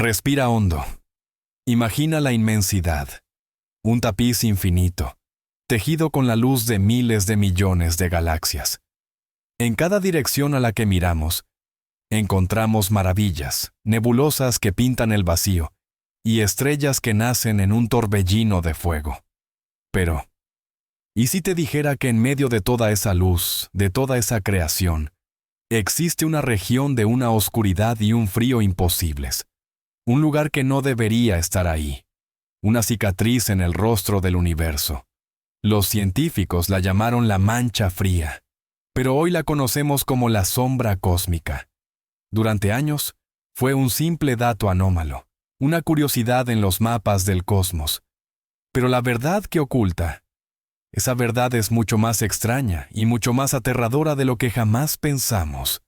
Respira hondo. Imagina la inmensidad. Un tapiz infinito, tejido con la luz de miles de millones de galaxias. En cada dirección a la que miramos, encontramos maravillas, nebulosas que pintan el vacío y estrellas que nacen en un torbellino de fuego. Pero, ¿y si te dijera que en medio de toda esa luz, de toda esa creación, existe una región de una oscuridad y un frío imposibles? Un lugar que no debería estar ahí. Una cicatriz en el rostro del universo. Los científicos la llamaron la mancha fría, pero hoy la conocemos como la sombra cósmica. Durante años, fue un simple dato anómalo, una curiosidad en los mapas del cosmos. Pero la verdad que oculta, esa verdad es mucho más extraña y mucho más aterradora de lo que jamás pensamos.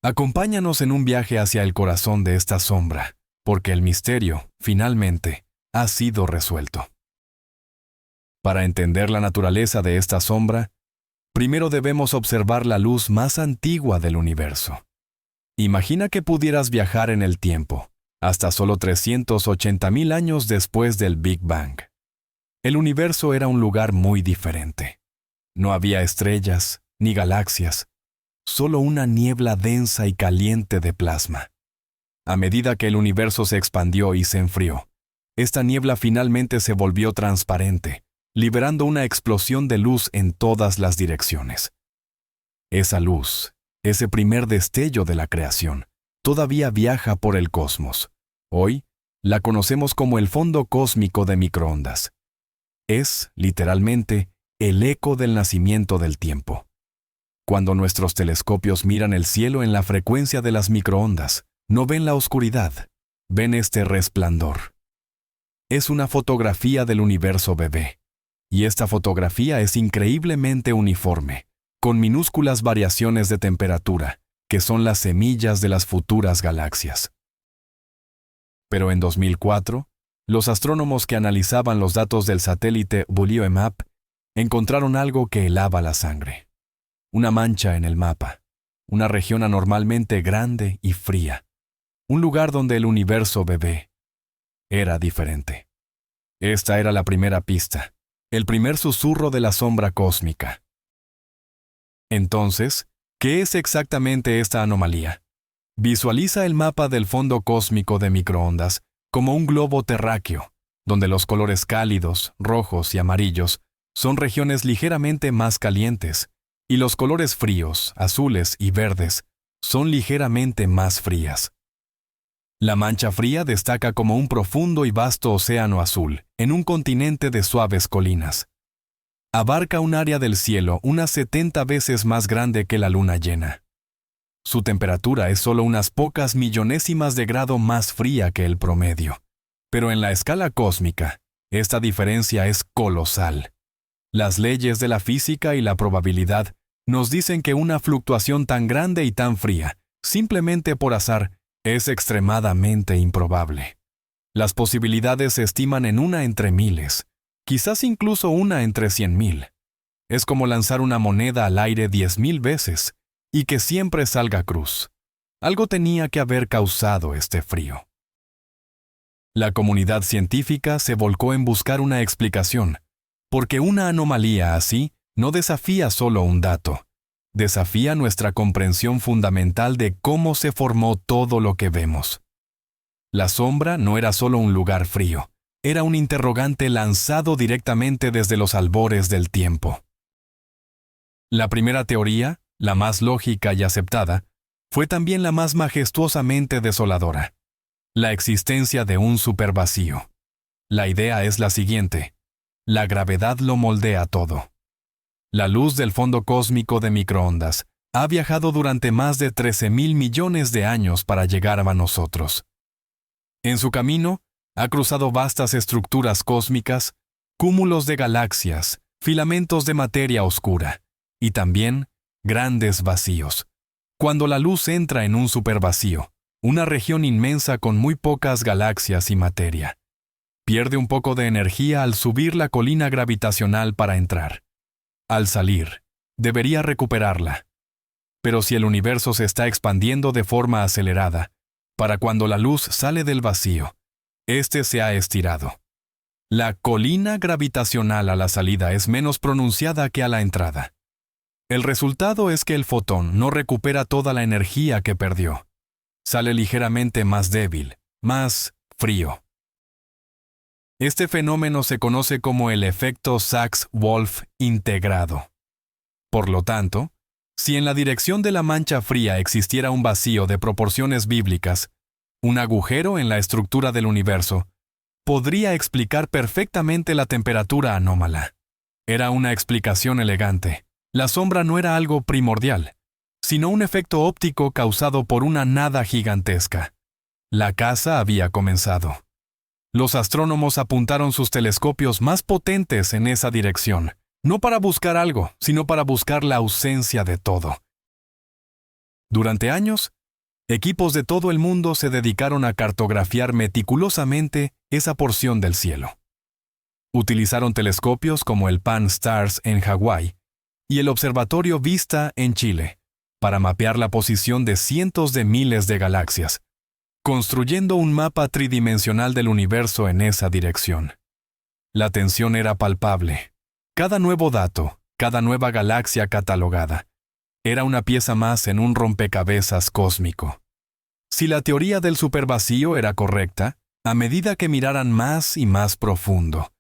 Acompáñanos en un viaje hacia el corazón de esta sombra, porque el misterio, finalmente, ha sido resuelto. Para entender la naturaleza de esta sombra, primero debemos observar la luz más antigua del universo. Imagina que pudieras viajar en el tiempo, hasta solo 380.000 años después del Big Bang. El universo era un lugar muy diferente. No había estrellas, ni galaxias, solo una niebla densa y caliente de plasma. A medida que el universo se expandió y se enfrió, esta niebla finalmente se volvió transparente, liberando una explosión de luz en todas las direcciones. Esa luz, ese primer destello de la creación, todavía viaja por el cosmos. Hoy, la conocemos como el fondo cósmico de microondas. Es, literalmente, el eco del nacimiento del tiempo. Cuando nuestros telescopios miran el cielo en la frecuencia de las microondas, no ven la oscuridad, ven este resplandor. Es una fotografía del universo bebé, y esta fotografía es increíblemente uniforme, con minúsculas variaciones de temperatura, que son las semillas de las futuras galaxias. Pero en 2004, los astrónomos que analizaban los datos del satélite Beaulieu-Map encontraron algo que helaba la sangre. Una mancha en el mapa, una región anormalmente grande y fría, un lugar donde el universo bebé era diferente. Esta era la primera pista, el primer susurro de la sombra cósmica. Entonces, ¿qué es exactamente esta anomalía? Visualiza el mapa del fondo cósmico de microondas como un globo terráqueo, donde los colores cálidos, rojos y amarillos son regiones ligeramente más calientes, y los colores fríos, azules y verdes, son ligeramente más frías. La mancha fría destaca como un profundo y vasto océano azul, en un continente de suaves colinas. Abarca un área del cielo unas 70 veces más grande que la luna llena. Su temperatura es solo unas pocas millonésimas de grado más fría que el promedio. Pero en la escala cósmica, esta diferencia es colosal. Las leyes de la física y la probabilidad nos dicen que una fluctuación tan grande y tan fría, simplemente por azar, es extremadamente improbable. Las posibilidades se estiman en 1 entre miles, quizás incluso 1 entre 100.000. Es como lanzar una moneda al aire 10.000 veces y que siempre salga cruz. Algo tenía que haber causado este frío. La comunidad científica se volcó en buscar una explicación, porque una anomalía así no desafía solo un dato, desafía nuestra comprensión fundamental de cómo se formó todo lo que vemos. La sombra no era solo un lugar frío, era un interrogante lanzado directamente desde los albores del tiempo. La primera teoría, la más lógica y aceptada, fue también la más majestuosamente desoladora: la existencia de un supervacío. La idea es la siguiente: la gravedad lo moldea todo. La luz del fondo cósmico de microondas ha viajado durante más de 13.000 millones de años para llegar a nosotros. En su camino, ha cruzado vastas estructuras cósmicas, cúmulos de galaxias, filamentos de materia oscura, y también grandes vacíos. Cuando la luz entra en un supervacío, una región inmensa con muy pocas galaxias y materia, pierde un poco de energía al subir la colina gravitacional para entrar. Al salir, debería recuperarla. Pero si el universo se está expandiendo de forma acelerada, Para cuando la luz sale del vacío, éste se ha estirado. La colina gravitacional a la salida es menos pronunciada que a la entrada. El resultado es que el fotón no recupera toda la energía que perdió. Sale ligeramente más débil, más frío. Este fenómeno se conoce como el efecto Sachs-Wolf integrado. Por lo tanto, si en la dirección de la mancha fría existiera un vacío de proporciones bíblicas, un agujero en la estructura del universo, podría explicar perfectamente la temperatura anómala. Era una explicación elegante. La sombra no era algo primordial, sino un efecto óptico causado por una nada gigantesca. La caza había comenzado. Los astrónomos apuntaron sus telescopios más potentes en esa dirección, no para buscar algo, sino para buscar la ausencia de todo. Durante años, equipos de todo el mundo se dedicaron a cartografiar meticulosamente esa porción del cielo. Utilizaron telescopios como el Pan-STARRS en Hawái y el Observatorio Vista en Chile para mapear la posición de cientos de miles de galaxias, construyendo un mapa tridimensional del universo en esa dirección. La tensión era palpable. Cada nuevo dato, cada nueva galaxia catalogada, era una pieza más en un rompecabezas cósmico. Si la teoría del supervacío era correcta, a medida que miraran más y más profundo,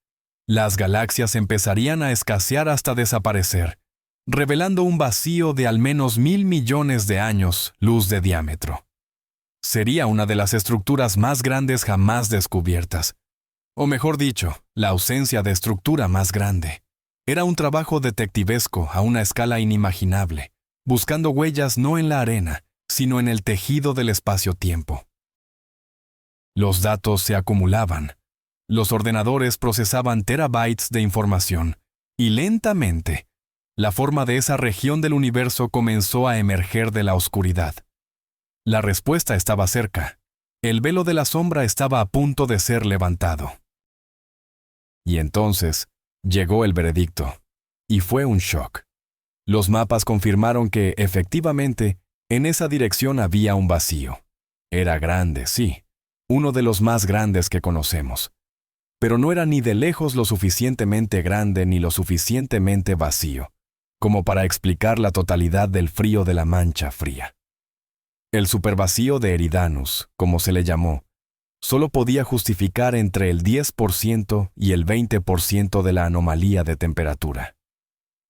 las galaxias empezarían a escasear hasta desaparecer, revelando un vacío de al menos 1.000 millones de años luz de diámetro. Sería una de las estructuras más grandes jamás descubiertas. O mejor dicho, la ausencia de estructura más grande. Era un trabajo detectivesco a una escala inimaginable, buscando huellas no en la arena, sino en el tejido del espacio-tiempo. Los datos se acumulaban. Los ordenadores procesaban terabytes de información, y lentamente, la forma de esa región del universo comenzó a emerger de la oscuridad. La respuesta estaba cerca. El velo de la sombra estaba a punto de ser levantado. Y entonces, llegó el veredicto. Y fue un shock. Los mapas confirmaron que, efectivamente, en esa dirección había un vacío. Era grande, sí, uno de los más grandes que conocemos. Pero no era ni de lejos lo suficientemente grande ni lo suficientemente vacío, como para explicar la totalidad del frío de la mancha fría. El supervacío de Eridanus, como se le llamó, solo podía justificar entre el 10% y el 20% de la anomalía de temperatura.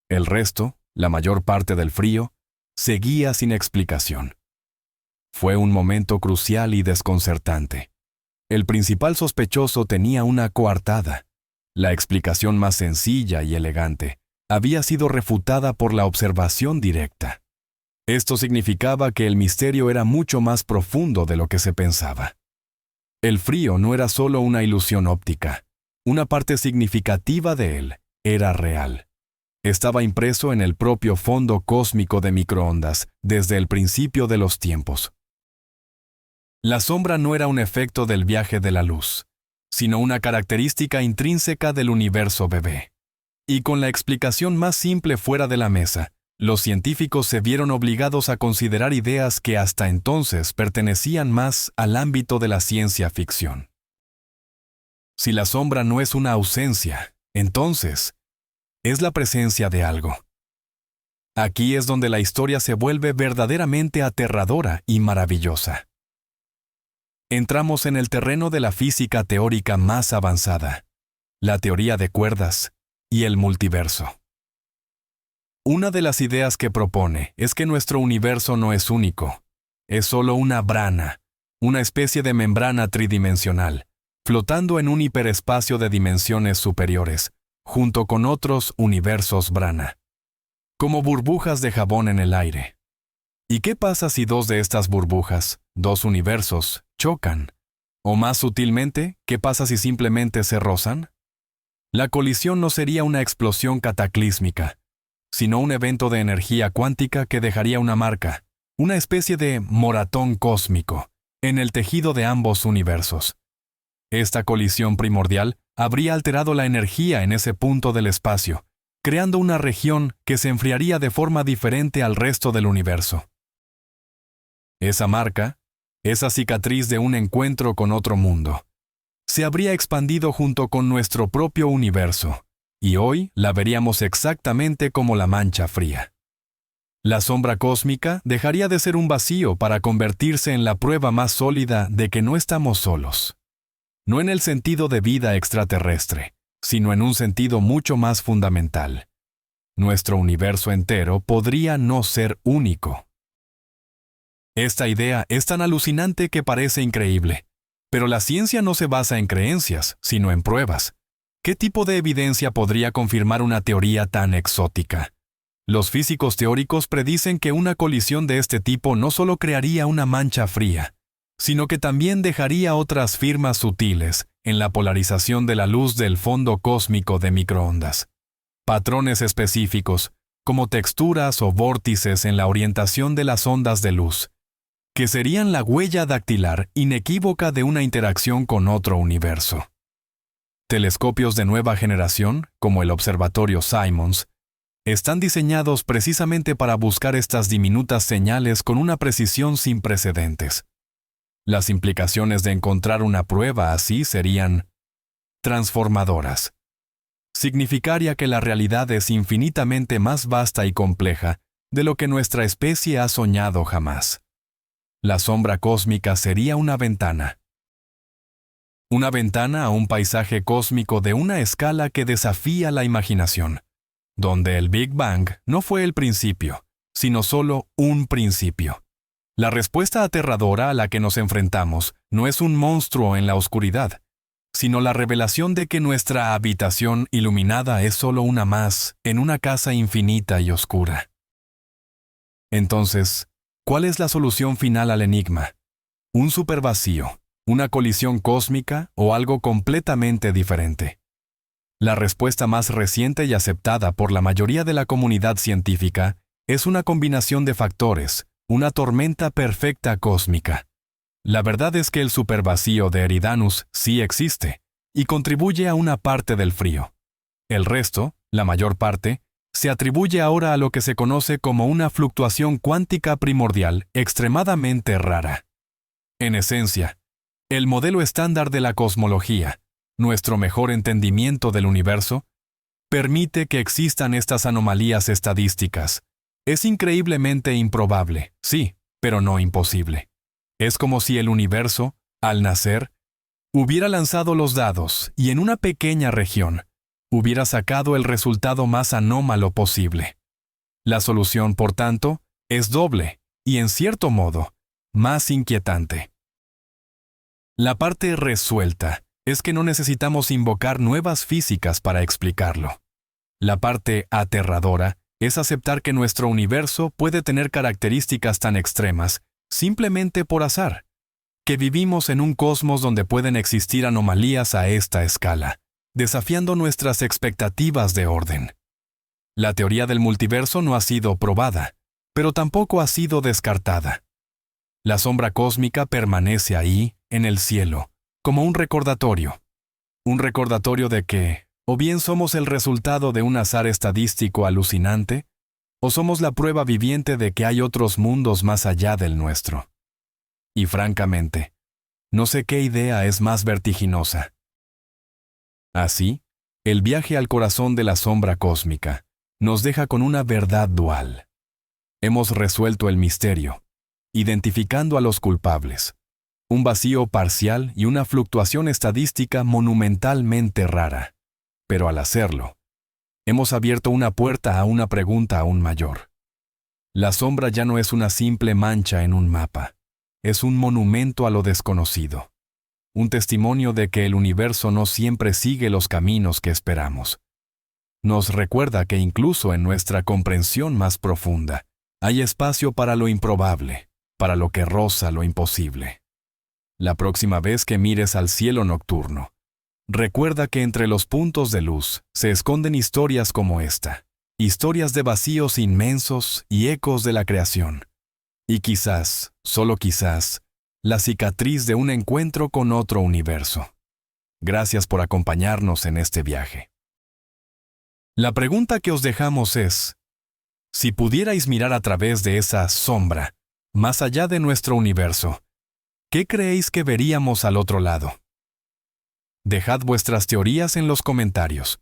El resto, la mayor parte del frío, seguía sin explicación. Fue un momento crucial y desconcertante. El principal sospechoso tenía una coartada. La explicación más sencilla y elegante había sido refutada por la observación directa. Esto significaba que el misterio era mucho más profundo de lo que se pensaba. El frío no era solo una ilusión óptica. Una parte significativa de él era real. Estaba impreso en el propio fondo cósmico de microondas desde el principio de los tiempos. La sombra no era un efecto del viaje de la luz, sino una característica intrínseca del universo bebé. Y con la explicación más simple fuera de la mesa, los científicos se vieron obligados a considerar ideas que hasta entonces pertenecían más al ámbito de la ciencia ficción. Si la sombra no es una ausencia, entonces es la presencia de algo. Aquí es donde la historia se vuelve verdaderamente aterradora y maravillosa. Entramos en el terreno de la física teórica más avanzada, la teoría de cuerdas y el multiverso. Una de las ideas que propone es que nuestro universo no es único, es solo una brana, una especie de membrana tridimensional, flotando en un hiperespacio de dimensiones superiores, junto con otros universos brana, como burbujas de jabón en el aire. ¿Y qué pasa si dos de estas burbujas, dos universos, chocan? O más sutilmente, ¿qué pasa si simplemente se rozan? La colisión no sería una explosión cataclísmica, sino un evento de energía cuántica que dejaría una marca, una especie de moratón cósmico, en el tejido de ambos universos. Esta colisión primordial habría alterado la energía en ese punto del espacio, creando una región que se enfriaría de forma diferente al resto del universo. Esa marca, esa cicatriz de un encuentro con otro mundo, se habría expandido junto con nuestro propio universo, y hoy la veríamos exactamente como la mancha fría. La sombra cósmica dejaría de ser un vacío para convertirse en la prueba más sólida de que no estamos solos. No en el sentido de vida extraterrestre, sino en un sentido mucho más fundamental. Nuestro universo entero podría no ser único. Esta idea es tan alucinante que parece increíble. Pero la ciencia no se basa en creencias, sino en pruebas. ¿Qué tipo de evidencia podría confirmar una teoría tan exótica? Los físicos teóricos predicen que una colisión de este tipo no solo crearía una mancha fría, sino que también dejaría otras firmas sutiles en la polarización de la luz del fondo cósmico de microondas. Patrones específicos, como texturas o vórtices en la orientación de las ondas de luz, que serían la huella dactilar inequívoca de una interacción con otro universo. Telescopios de nueva generación, como el Observatorio Simons, están diseñados precisamente para buscar estas diminutas señales con una precisión sin precedentes. Las implicaciones de encontrar una prueba así serían transformadoras. Significaría que la realidad es infinitamente más vasta y compleja de lo que nuestra especie ha soñado jamás. La sombra cósmica sería una ventana. Una ventana a un paisaje cósmico de una escala que desafía la imaginación, donde el Big Bang no fue el principio, sino solo un principio. La respuesta aterradora a la que nos enfrentamos no es un monstruo en la oscuridad, sino la revelación de que nuestra habitación iluminada es solo una más en una casa infinita y oscura. Entonces, ¿cuál es la solución final al enigma? ¿Un supervacío, una colisión cósmica o algo completamente diferente? La respuesta más reciente y aceptada por la mayoría de la comunidad científica es una combinación de factores, una tormenta perfecta cósmica. La verdad es que el supervacío de Eridanus sí existe y contribuye a una parte del frío. El resto, la mayor parte, se atribuye ahora a lo que se conoce como una fluctuación cuántica primordial extremadamente rara. En esencia, el modelo estándar de la cosmología, nuestro mejor entendimiento del universo, permite que existan estas anomalías estadísticas. Es increíblemente improbable, sí, pero no imposible. Es como si el universo, al nacer, hubiera lanzado los dados y en una pequeña región hubiera sacado el resultado más anómalo posible. La solución, por tanto, es doble y, en cierto modo, más inquietante. La parte resuelta es que no necesitamos invocar nuevas físicas para explicarlo. La parte aterradora es aceptar que nuestro universo puede tener características tan extremas simplemente por azar, que vivimos en un cosmos donde pueden existir anomalías a esta escala, desafiando nuestras expectativas de orden. La teoría del multiverso no ha sido probada, pero tampoco ha sido descartada. La sombra cósmica permanece ahí, en el cielo, como un recordatorio de que, o bien somos el resultado de un azar estadístico alucinante, o somos la prueba viviente de que hay otros mundos más allá del nuestro. Y francamente, no sé qué idea es más vertiginosa. Así, el viaje al corazón de la sombra cósmica nos deja con una verdad dual. Hemos resuelto el misterio, identificando a los culpables, un vacío parcial y una fluctuación estadística monumentalmente rara. Pero al hacerlo, hemos abierto una puerta a una pregunta aún mayor. La sombra ya no es una simple mancha en un mapa, es un monumento a lo desconocido, un testimonio de que el universo no siempre sigue los caminos que esperamos. Nos recuerda que incluso en nuestra comprensión más profunda, hay espacio para lo improbable, para lo que roza lo imposible. La próxima vez que mires al cielo nocturno, recuerda que entre los puntos de luz se esconden historias como esta, historias de vacíos inmensos y ecos de la creación. Y quizás, solo quizás, la cicatriz de un encuentro con otro universo. Gracias por acompañarnos en este viaje. La pregunta que os dejamos es, si pudierais mirar a través de esa sombra, más allá de nuestro universo, ¿Qué creéis que veríamos al otro lado? Dejad vuestras teorías en los comentarios.